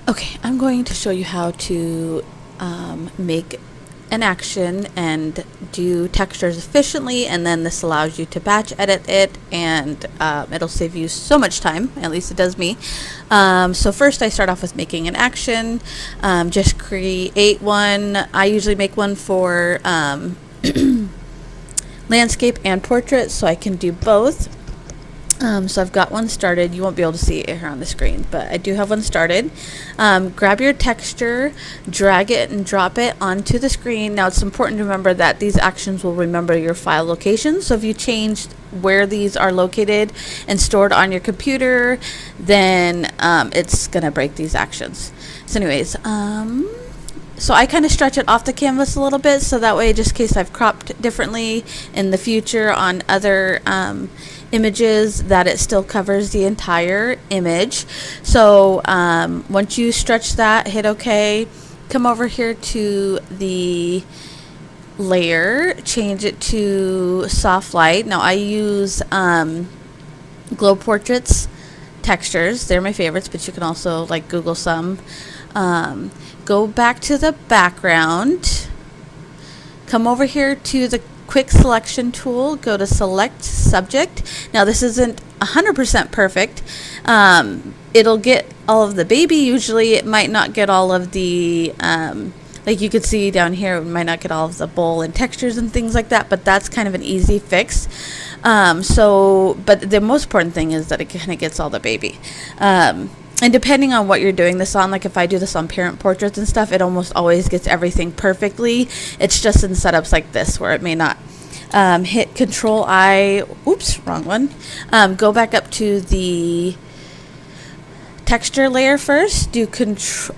Okay, I'm going to show you how to make an action and do textures efficiently, and then this allows you to batch edit it, and it'll save you so much time, at least it does me. So first I start off with making an action. Just create one. I usually make one for landscape and portrait, so I can do both. So I've got one started. You won't be able to see it here on the screen, but I do have one started. Grab your texture, drag it and drop it onto the screen. Now it's important to remember that these actions will remember your file location. So if you changed where these are located and stored on your computer, then it's going to break these actions. So anyways, so I kind of stretch it off the canvas a little bit, so that way, just in case I've cropped differently in the future on other images, that it still covers the entire image. So once you stretch that, hit OK. Come over here to the layer, change it to soft light. Now I use glow portraits textures. They're my favorites, but you can also like Google some. Go back to the background, come over here to the quick selection tool, go to select subject. Now this isn't 100% perfect. It'll get all of the baby. Usually it might not get all of the like you could see down here, it might not get all of the bowl and textures and things like that, but that's kind of an easy fix. But the most important thing is that it kind of gets all the baby. And depending on what you're doing this on, like if I do this on parent portraits and stuff, it almost always gets everything perfectly. It's just in setups like this where it may not. Hit Control I, oops, wrong one. Go back up to the texture layer first. Do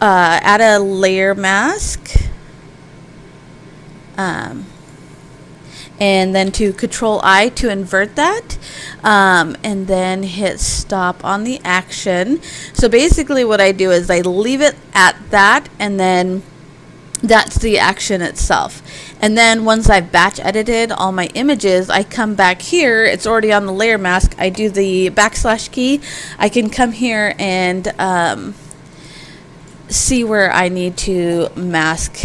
add a layer mask. And then to Control I to invert that, and then hit stop on the action. So basically what I do is I leave it at that, and then that's the action itself. And then once I've batch edited all my images, I come back here. It's already on the layer mask. I do the / key. I can come here and see where I need to mask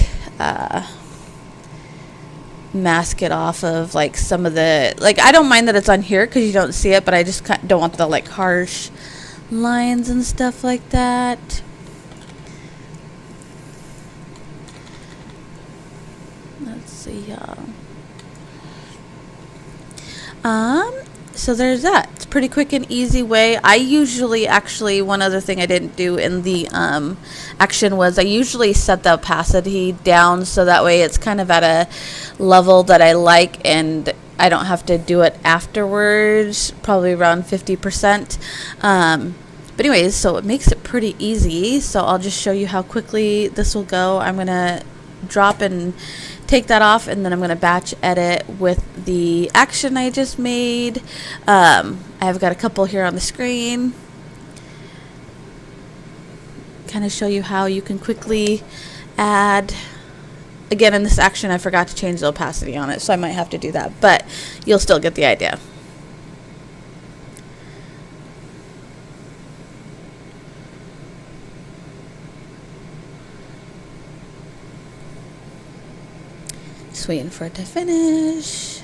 it off of like some of the, like I don't mind that it's on here because you don't see it, but I just don't want the like harsh lines and stuff like that. Let's see, so there's that. It's a pretty quick and easy way. I usually, actually, one other thing I didn't do in the action was I usually set the opacity down so that way it's kind of at a level that I like and I don't have to do it afterwards, probably around 50%. But anyways, so it makes it pretty easy. So I'll just show you how quickly this will go. I'm going to drop and take that off, and then I'm going to batch edit with the action I just made. I've got a couple here on the screen. Kind of show you how you can quickly add. Again, in this action, I forgot to change the opacity on it, so I might have to do that, but you'll still get the idea. Just waiting for it to finish.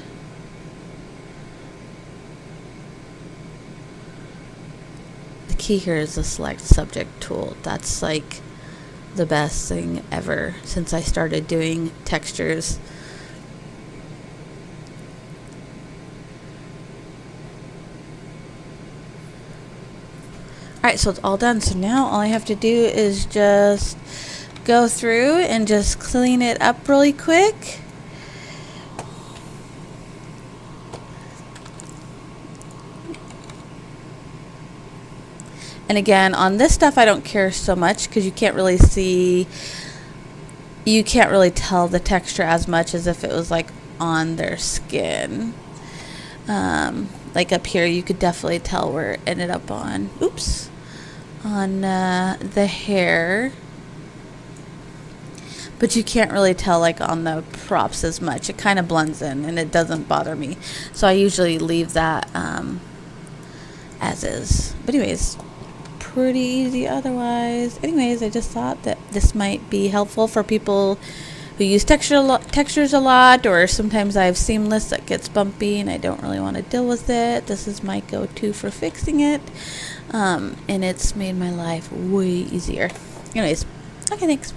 The key here is the select subject tool. That's like the best thing ever since I started doing textures. Alright, so it's all done. So now all I have to do is just go through and just clean it up really quick. And again, on this stuff I don't care so much because you can't really see, you can't really tell the texture as much as if it was like on their skin. Like up here you could definitely tell where it ended up on, oops, on the hair. But you can't really tell like on the props as much. It kind of blends in and it doesn't bother me. So I usually leave that as is. But anyways, pretty easy otherwise. Anyways, I just thought that this might be helpful for people who use textures a lot, or sometimes I have seamless that gets bumpy and I don't really want to deal with it. This is my go-to for fixing it, and it's made my life way easier. Anyways, okay, thanks.